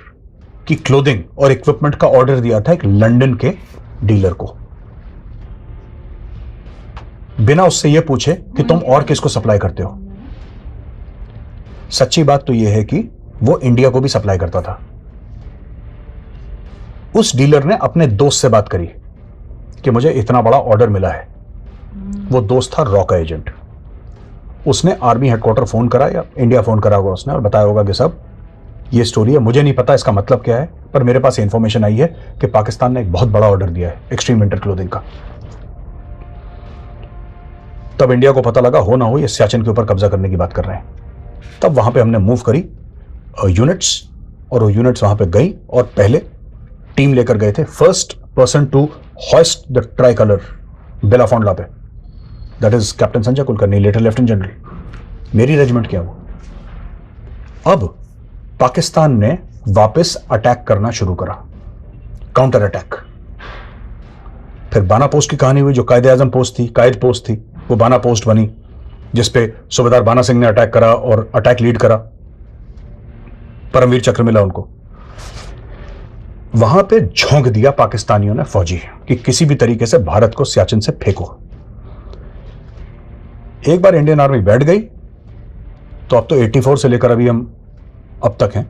की क्लोथिंग और इक्विपमेंट का ऑर्डर दिया था एक लंदन के डीलर को, बिना उससे यह पूछे कि तुम और किसको सप्लाई करते हो। सच्ची बात तो यह है कि वो इंडिया को भी सप्लाई करता था। उस डीलर ने अपने दोस्त से बात करी कि मुझे इतना बड़ा ऑर्डर मिला है। वो दोस्त था रॉ का एजेंट। उसने आर्मी हेडक्वार्टर फोन करा या इंडिया फोन करा होगा उसने और बताया होगा कि साहब ये स्टोरी है, मुझे नहीं पता इसका मतलब क्या है, पर मेरे पास इंफॉर्मेशन आई है कि पाकिस्तान ने एक बहुत बड़ा ऑर्डर दिया है एक्सट्रीम विंटर क्लोथिंग का। तब इंडिया को पता लगा, हो ना हो ये सियाचिन के ऊपर कब्जा करने की बात कर रहे हैं। तब वहां पे हमने मूव करी यूनिट्स और वो यूनिट्स वहां पे गई और पहले टीम लेकर गए थे, first person to hoist the tricolour Bilafond La पे, that is captain Sanjay Kulkarni, later lieutenant general. मेरी रेजिमेंट क्या हुआ? अब पाकिस्तान ने वापस अटैक करना शुरू करा, काउंटर अटैक। फिर बाना पोस्ट की कहानी हुई, जो कायदे आजम पोस्ट थी, कायद पोस्ट थी, वो बाना पोस्ट बनी, जिसपे सूबेदार बाना सिंह ने अटैक करा और अटैक लीड करा, परमवीर चक्र मिला उनको। वहां पे झोंक दिया पाकिस्तानियों ने फौजी कि किसी भी तरीके से भारत को सियाचिन से फेंको। एक बार इंडियन आर्मी बैठ गई तो अब तो 84 से लेकर अभी हम अब तक हैं,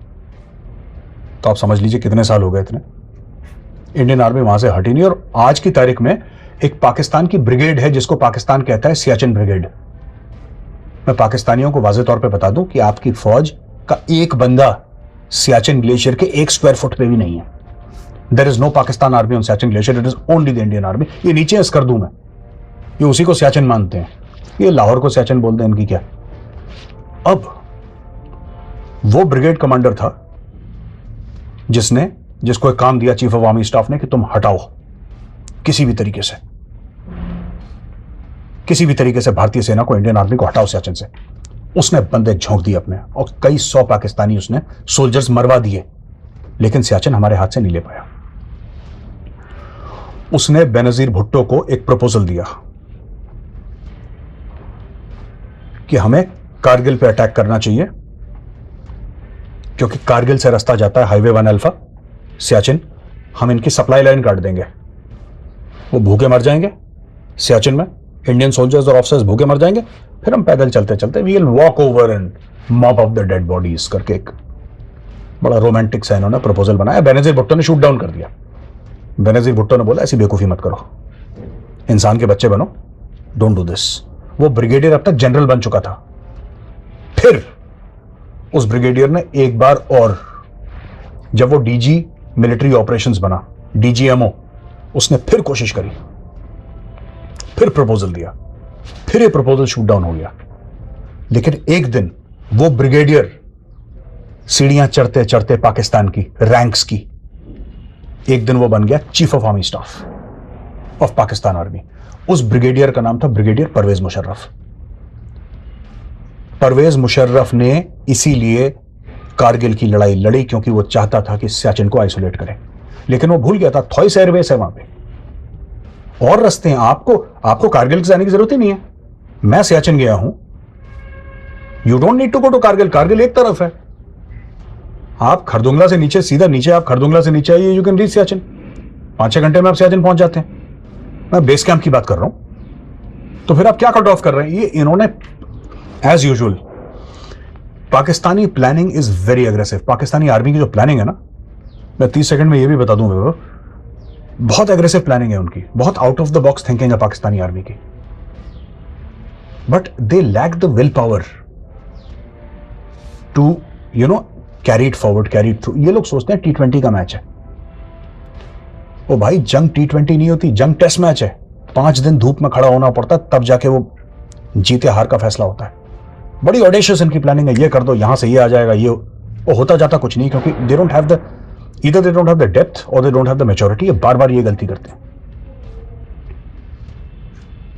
तो आप समझ लीजिए कितने साल हो गए इतने। इंडियन आर्मी वहां से हटी नहीं, और आज की तारीख में एक पाकिस्तान की ब्रिगेड है जिसको पाकिस्तान कहता है सियाचिन ब्रिगेड। मैं पाकिस्तानियों को वाज़ेह तौर पे बता दूं कि आपकी फौज का एक बंदा सियाचिन ग्लेशियर के 1 स्क्वायर फुट पे भी नहीं है। There is no Pakistan army on Siachen glacier, it is only the Indian army. ये नीचे इस कर दूं मैं, ये उसी को सियाचिन मानते हैं, ये लाहौर को सियाचिन बोलते हैं, इनकी क्या। अब वो ब्रिगेड कमांडर था जिसको एक काम दिया चीफ ऑफ आर्मी स्टाफ ने कि तुम हटाओ किसी भी तरीके से भारतीय सेना को, इंडियन आर्मी को हटाओ सियाचिन से। उसने बंदे झोंक दिए अपने, और कई 100 पाकिस्तानी उसने सोल्जर्स मरवा दिए, लेकिन सियाचिन हमारे हाथ से नहीं ले पाया। उसने बेनजीर भुट्टो को एक प्रपोजल दिया कि हमें कारगिल पे अटैक करना चाहिए, क्योंकि कारगिल से रास्ता जाता है हाईवे 1 अल्फा सियाचिन। हम इनकी सप्लाई लाइन काट देंगे, वो भूखे मर जाएंगे सियाचिन में, इंडियन सोल्जर्स और ऑफिसर्स भूखे मर जाएंगे, फिर हम पैदल चलते चलते we will walk over and mop up the dead bodies करके एक बड़ा रोमांटिक सा इन्होंने प्रपोजल बनाया। बेनजीर भुट्टो ने शूट डाउन कर दिया। बेनजीर भुट्टो ने बोला ऐसी बेवकूफी मत करो, इंसान के बच्चे बनो, डोंट डू दिस। वो ब्रिगेडियर अब तक जनरल बन चुका था। फिर उस ब्रिगेडियर ने एक बार और, जब वो डीजी मिलिट्री ऑपरेशंस बना, डीजीएमओ, उसने फिर कोशिश करी, फिर प्रपोजल दिया, फिर ये प्रपोजल शूट डाउन हो गया। लेकिन एक दिन वो ब्रिगेडियर सीढ़ियां चढ़ते चढ़ते पाकिस्तान की रैंक्स की, एक दिन वो बन गया chief of army staff of Pakistan army. उस ब्रिगेडियर का नाम था ब्रिगेडियर परवेज मुशर्रफ। परवेज मुशर्रफ ने इसीलिए कारगिल की लड़ाई लड़ी, क्योंकि वो चाहता था कि सियाचिन को आइसोलेट करें। लेकिन वो भूल गया था थॉइस एयरबेस है वहां पे, और रास्ते हैं। आपको कारगिल जाने की जरूरत ही नहीं है। मैं सियाचिन गया हूं, you don't need to go to Kargil. Kargil एक तरफ है, आप खरदुंगला से नीचे, सीधा नीचे आप खरदुंगला से नीचे आइए, यू कैन रीच सियाचिन। 5-6 घंटे में आप सियाचिन पहुंच जाते हैं। मैं बेस कैंप की बात कर रहा हूं। तो फिर आप क्या कट ऑफ कर रहे हैं? ये इन्होंने as usual, Pakistani planning is very aggressive. Pakistani army की जो प्लानिंग है ना, मैं 30 सेकंड में ये भी बता दूं, बहुत एग्रेसिव प्लानिंग है उनकी, बहुत out of the box thinking है पाकिस्तानी आर्मी की। But they lack the will power to carry it forward, carry it through. ये लोग सोचते हैं T20 का मैच है। ओ भाई, जंग T20 नहीं होती, जंग टेस्ट मैच है। 5 दिन धूप में खड़ा होना पड़ता है, तब जाके वो जीते हार का फैसला होता है। बड़ी ऑडेशियस इनकी प्लानिंग है, ये कर दो, यहां से ये आ जाएगा, ये वो होता जाता कुछ नहीं, क्योंकि they don't have the, either they don't have the depth और they don't have the maturity. ये बार बार ये गलती करते हैं।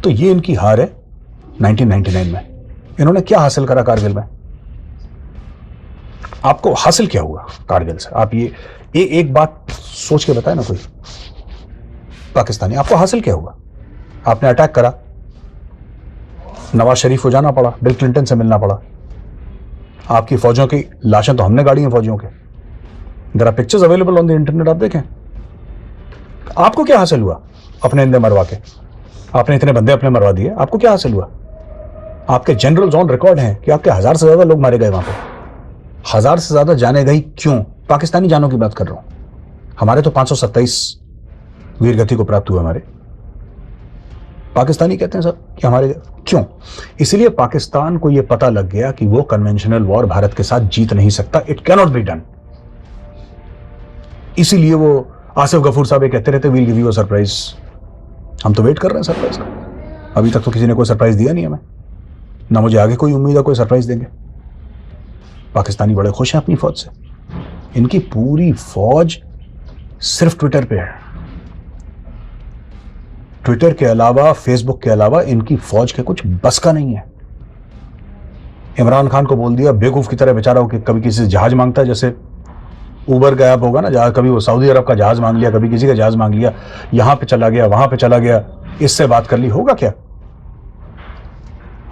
तो ये इनकी हार है 1999 में। इन्होंने क्या हासिल करा कारगिल में? आपको हासिल क्या हुआ कारगिल से? आप ये एक बात सोच के बताए ना कोई पाकिस्तानी, आपको हासिल क्या हुआ? आपने अटैक करा, नवाज शरीफ को जाना पड़ा, बिल क्लिंटन से मिलना पड़ा, आपकी फौजों की लाशें तो हमने गाड़ी हैं फौजियों के, there are pictures available on the internet, आप देखें। आपको क्या हासिल हुआ अपने इंदे मरवा के? आपने इतने बंदे अपने मरवा दिए, आपको क्या हासिल हुआ? आपके जनरल्स ऑन रिकॉर्ड हैं कि आपके 1000 से ज्यादा लोग मारे गए वहां पे। 1000 से ज्यादा जाने गई क्यों? पाकिस्तानी जानों की बात कर रहा हूं। हमारे तो 527 वीरगति को प्राप्त हुए हमारे। पाकिस्तानी कहते हैं सर कि हमारे क्यों? इसलिए पाकिस्तान को यह पता लग गया कि वो कन्वेंशनल वॉर भारत के साथ जीत नहीं सकता, इट कैनॉट बी डन। इसीलिए वो आसिफ गफूर साहब ये कहते रहते we'll give you a surprise. हम तो वेट कर रहे हैं सरप्राइज का। अभी तक तो किसी ने कोई सरप्राइज दिया नहीं हमें, ना मुझे आगे कोई उम्मीद है कोई सरप्राइज देंगे। पाकिस्तानी बड़े खुश हैं अपनी फौज से। इनकी पूरी फौज सिर्फ ट्विटर पे है। ट्विटर के अलावा, फेसबुक के अलावा इनकी फौज के कुछ बस का नहीं है। इमरान खान को बोल दिया बेवकूफ की तरह बेचारा हो कि कभी किसी से जहाज मांगता है, जैसे उबर का ऐप होगा ना, जहाज कभी वो सऊदी अरब का जहाज मांग लिया, कभी किसी का जहाज मांग लिया, यहां पे चला गया, वहां पे चला गया, इससे बात कर ली, होगा क्या?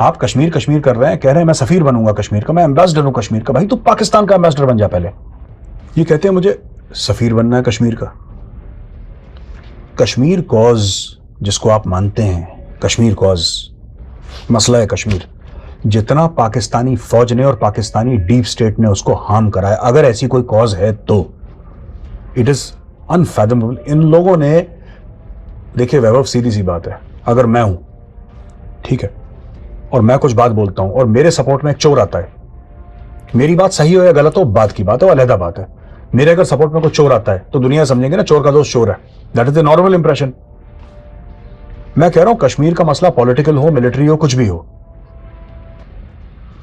आप कश्मीर कश्मीर कर रहे हैं, कह रहे हैं मैं सफीर बनूंगा कश्मीर का, मैं एम्बेसडर हूं कश्मीर का। भाई तू पाकिस्तान का एम्बेसडर बन जा पहले। ये कहते हैं मुझे सफीर बनना है कश्मीर का। कश्मीर कॉज जिसको आप मानते हैं, कश्मीर कॉज, मसला है कश्मीर, जितना पाकिस्तानी फौज ने और पाकिस्तानी डीप स्टेट ने उसको हार्म करा है, अगर ऐसी कोई कॉज है तो इट इज अनफैथमेबल। इन लोगों ने, देखिए वैभव, सीधी सी बात है, अगर मैं हूं, ठीक है, और मैं कुछ बात बोलता हूं और मेरे सपोर्ट में एक चोर आता है, मेरी बात सही हो या गलत हो बात की बात है, वो अलहदा बात है। मेरे अगर सपोर्ट में कोई चोर आता है तो दुनिया समझेंगे ना चोर का दोस्त चोर है, that is the normal impression. मैं कह रहा हूं कश्मीर का मसला पॉलिटिकल हो, मिलिट्री हो, कुछ भी हो,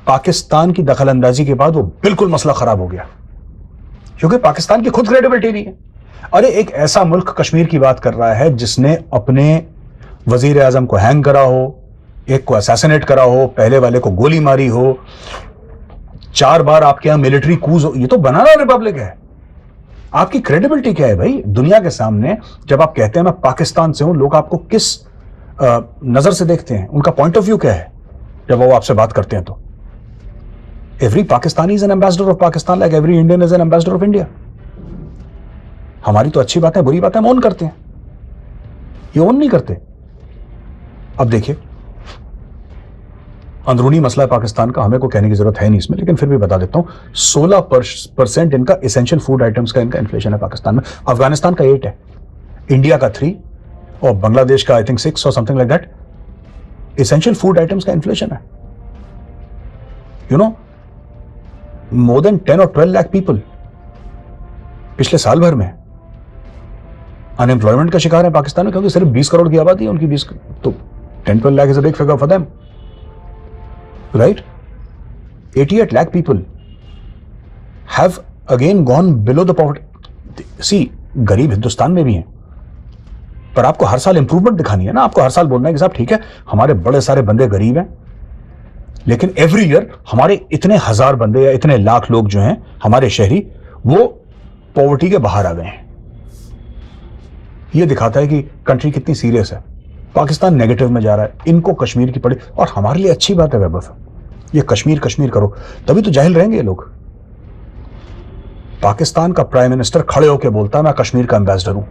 पाकिस्तान की दखलंदाजी के बाद वो बिल्कुल मसला खराब हो गया, क्योंकि पाकिस्तान की खुद क्रेडिबिलिटी नहीं है। अरे एक ऐसा मुल्क कश्मीर की बात कर रहा है जिसने अपने वजीर आजम को हैंग करा हो, एक को असैसिनेट करा हो, पहले वाले को गोली मारी हो, 4 बार आपके यहां मिलिट्री कूज हो, ये तो बनाना रिपब्लिक है। आपकी क्रेडिबिलिटी क्या है भाई दुनिया के सामने? जब आप कहते हैं मैं पाकिस्तान से हूं, लोग आपको किस नजर से देखते हैं, उनका पॉइंट ऑफ व्यू क्या है जब वो आपसे बात करते हैं? तो every Pakistani is an ambassador of Pakistan, like every Indian is an ambassador of India. हमारी तो अच्छी बातें बुरी बातें हम ओन करते हैं, ये ओन नहीं करते। अब देखिए, अंदरूनी मसला है पाकिस्तान का, हमें को कहने की जरूरत है नहीं इसमें, लेकिन फिर भी बता देता हूं, 16% इनका एसेंशियल फूड आइटम्स का इनका इन्फ्लेशन है पाकिस्तान में। अफगानिस्तान का 8 है, इंडिया का 3 और बांग्लादेश का आई थिंक 6 और something like that. Essential food items का इन्फ्लेशन है। यू नो, मोर देन 10 और 12 लाख पीपल पिछले साल भर में अनएम्प्लॉयमेंट का शिकार है पाकिस्तान में, क्योंकि सिर्फ 20 करोड़ की आबादी है उनकी, 20, तो 10-12 lakh is a big figure for them, right? 88 lakh people have again gone below the poverty. See, गरीब हिंदुस्तान में भी हैं, पर आपको हर साल इंप्रूवमेंट दिखानी है ना, आपको हर साल बोलना है कि साहब ठीक है हमारे बड़े सारे बंदे गरीब हैं, लेकिन एवरी ईयर हमारे इतने हजार बंदे या इतने लाख लोग जो हैं हमारे शहरी, वो पॉवर्टी के बाहर आ गए हैं। ये दिखाता है कि कंट्री कितनी सीरियस है। पाकिस्तान नेगेटिव में जा रहा है, इनको कश्मीर की पड़ी, और हमारे लिए अच्छी बात है वैभव, ये कश्मीर कश्मीर करो, तभी तो जाहिल रहेंगे ये लोग। पाकिस्तान का प्राइम मिनिस्टर खड़े होकर बोलता है मैं कश्मीर का एम्बेसडर हूं।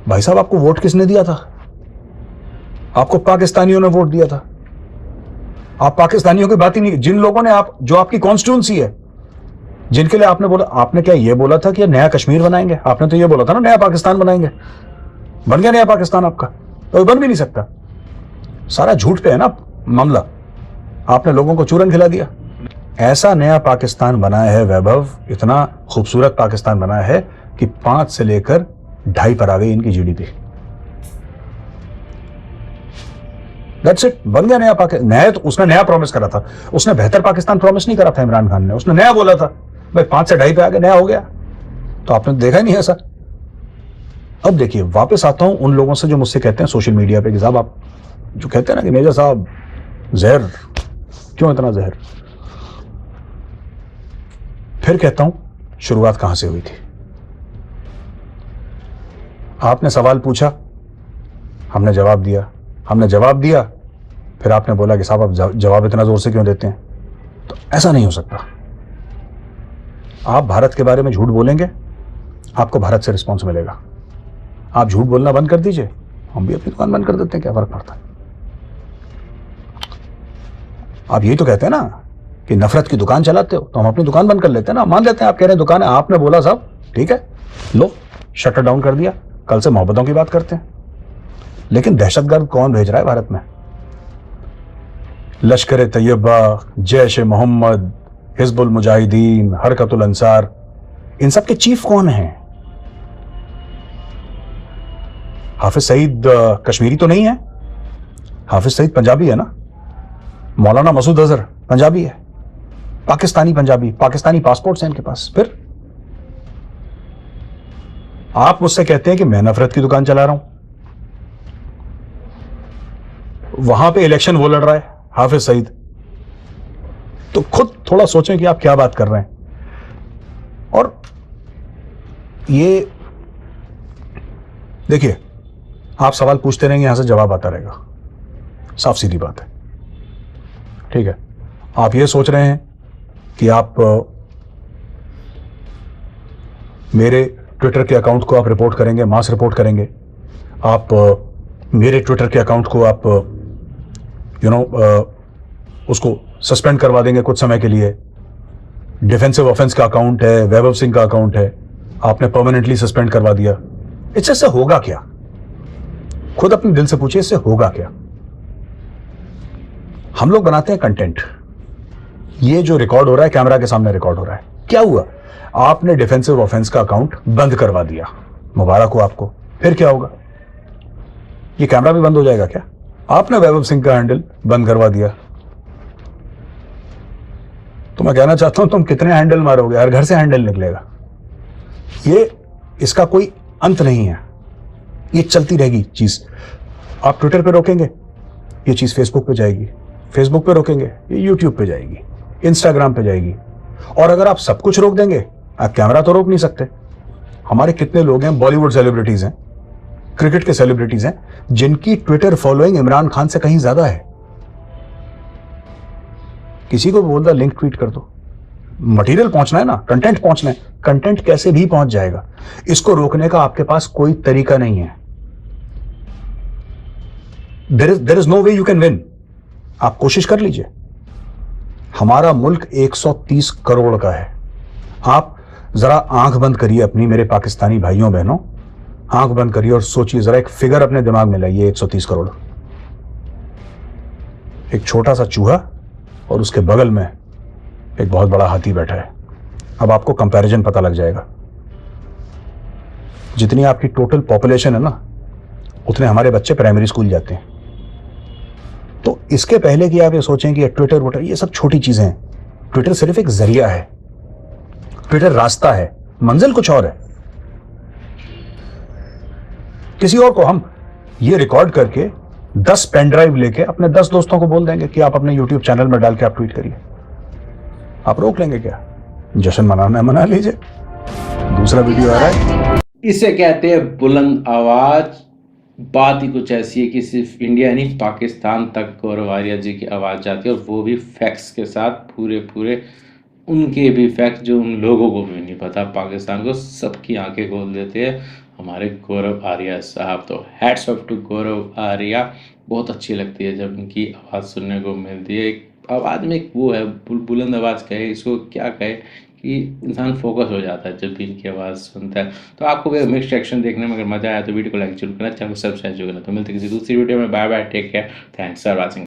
भाई साहब आपको वोट किसने दिया था? आपको पाकिस्तानियों ने वोट दिया था। आप पाकिस्तानियों की बात ही नहीं, जिन लोगों ने आप, जो आपकी कॉन्स्टिट्यूंसी है, जिनके लिए आपने बोला, आपने क्या ये बोला था कि नया कश्मीर बनाएंगे? आपने तो ये बोला था ना नया पाकिस्तान बनाएंगे। बन गया नया पाकिस्तान आपका? तो बन भी नहीं सकता। सारा झूठ पे है ना मामला, आपने लोगों को चूरन खिला दिया। ऐसा नया पाकिस्तान बनाया है वैभव, इतना खूबसूरत पाकिस्तान बनाया है कि 5 से लेकर 2.5 पर आ गई इनकी जीडीपी। दैट्स इट, बन गया नया पाकिस्तान। नया तो उसने नया प्रॉमिस करा था, उसने बेहतर पाकिस्तान प्रॉमिस नहीं करा था इमरान खान ने, उसने नया बोला था भाई 5 से 2.5 पे आ गया, नया हो गया। तो आपने देखा ही नहीं ऐसा। अब देखिए, वापस आता हूं उन लोगों से जो मुझसे कहते हैं सोशल मीडिया पे कि साहब आप जो कहते हैं ना कि मेजर साहब जहर, क्यों इतना जहर? फिर कहता हूं शुरुआत कहां से हुई थी। आपने सवाल पूछा, हमने जवाब दिया, हमने जवाब दिया, फिर आपने बोला कि साहब आप जवाब इतना जोर से क्यों देते हैं? तो ऐसा नहीं हो सकता। आप भारत के बारे में झूठ बोलेंगे, आपको भारत से रिस्पॉन्स मिलेगा। आप झूठ बोलना बंद कर दीजिए, हम भी अपनी दुकान बंद कर देते हैं, क्या फर्क पड़ता है? आप यही तो कहते हैं ना कि नफरत की दुकान चलाते हो, तो हम अपनी दुकान बंद कर लेते हैं ना, मान लेते हैं आप कह रहे हैं दुकान है, आपने बोला साहब ठीक है, लो शटर डाउन कर दिया, कल से मोहब्बतों की बात करते हैं। लेकिन दहशतगर्द कौन भेज रहा है भारत में? लश्कर तैयबा, जैश ए मोहम्मद, हिजबुल मुजाहिदीन, हरकतुल अंसार, इन सब के चीफ कौन हैं? हाफिज सईद कश्मीरी तो नहीं है, हाफिज सईद पंजाबी है ना, मौलाना मसूद अजहर पंजाबी है, पाकिस्तानी पंजाबी, पाकिस्तानी पासपोर्ट्स हैं इनके पास। फिर आप मुझसे कहते हैं कि मैं नफरत की दुकान चला रहा हूं। वहां पे इलेक्शन वो लड़ रहा है हाफिज सईद, तो खुद थोड़ा सोचें कि आप क्या बात कर रहे हैं। और ये देखिए, आप सवाल पूछते रहेंगे, यहां से जवाब आता रहेगा, साफ सीधी बात है, ठीक है। आप ये सोच रहे हैं कि आप मेरे ट्विटर के अकाउंट को आप रिपोर्ट करेंगे, मास रिपोर्ट करेंगे, आप मेरे ट्विटर के अकाउंट को आप उसको सस्पेंड करवा देंगे कुछ समय के लिए। डिफेंसिव ऑफेंस का अकाउंट है, वैभव सिंह का अकाउंट है, आपने परमानेंटली सस्पेंड करवा दिया। इससे होगा क्या? खुद अपने दिल से पूछिए, इससे होगा क्या? हम लोग बनाते हैं कंटेंट, ये जो रिकॉर्ड हो रहा है कैमरा के सामने रिकॉर्ड हो रहा है, क्या हुआ? आपने डिफेंसिव ऑफेंस का अकाउंट बंद करवा दिया, मुबारक हो आपको। फिर क्या होगा? ये कैमरा भी बंद हो जाएगा क्या? आपने वैभव सिंह का हैंडल बंद करवा दिया, तो मैं कहना चाहता हूं तुम कितने हैंडल मारोगे, हर घर से हैंडल निकलेगा। ये इसका कोई अंत नहीं है, ये चलती रहेगी चीज। आप ट्विटर पे रोकेंगे, ये चीज फेसबुक पे जाएगी, फेसबुक पे रोकेंगे, ये यूट्यूब पे जाएगी, इंस्टाग्राम पे जाएगी। और अगर आप सब कुछ रोक देंगे, आप कैमरा तो रोक नहीं सकते। हमारे कितने लोग हैं, बॉलीवुड सेलिब्रिटीज हैं, क्रिकेट के सेलिब्रिटीज हैं, जिनकी ट्विटर फॉलोइंग इमरान खान से कहीं ज्यादा है। किसी को बोल रहा लिंक ट्वीट कर दो, मटेरियल पहुंचना है ना, कंटेंट पहुंचना है, कंटेंट कैसे भी पहुंच जाएगा। इसको रोकने का आपके पास कोई तरीका नहीं है। There is no way you can win. आप कोशिश कर लीजिए। हमारा मुल्क 130 करोड़ का है। आप जरा आंख बंद करिए अपनी, मेरे पाकिस्तानी भाइयों बहनों, आंख बंद करिए और सोचिए, जरा एक फिगर अपने दिमाग में लाइए। 130 करोड़, एक छोटा सा चूहा और उसके बगल में एक बहुत बड़ा हाथी बैठा है। अब आपको कंपैरिजन पता लग जाएगा। जितनी आपकी टोटल पॉपुलेशन है ना, उतने हमारे बच्चे प्राइमरी स्कूल जाते हैं। तो इसके पहले कि आप ये सोचें कि ट्विटर वोटर ये सब छोटी चीजें हैं, ट्विटर सिर्फ एक जरिया है, ट्विटर रास्ता है, मंजिल कुछ और है। किसी और को हम ये रिकॉर्ड करके 10 पेन ड्राइव लेके अपने 10 दोस्तों को बोल देंगे कि आप अपने यूट्यूब चैनल में डाल के आप ट्वीट करिए। आप रोक लेंगे क्या? जश्न मनाना है मना लीजिए। दूसरा वीडियो आ रहा है, इसे कहते हैं बुलंद आवाज। बात ही कुछ ऐसी है कि सिर्फ इंडिया नहीं, पाकिस्तान तक गौरव आर्या जी की आवाज़ जाती है, और वो भी फैक्ट्स के साथ, पूरे उनके भी फैक्ट्स जो उन लोगों को भी नहीं पता, पाकिस्तान को सबकी आंखें खोल देते हैं हमारे गौरव आर्या साहब। तो हैट्स ऑफ टू गौरव आर्या। बहुत अच्छी लगती है जब उनकी आवाज़ सुनने को मिलती है। एक आवाज़ में एक वो है, बुलंद आवाज़ कहे, इसको क्या कहे, कि इंसान फोकस हो जाता है जब भी इनकी आवाज़ सुनता है। तो आपको भी मिक्स रिएक्शन देखने में अगर मजा आया तो वीडियो को लाइक जरूर करना, चैनल को सब्सक्राइब जरूर करना। तो मिलते किसी दूसरी वीडियो में। Bye bye, take care, thanks for watching.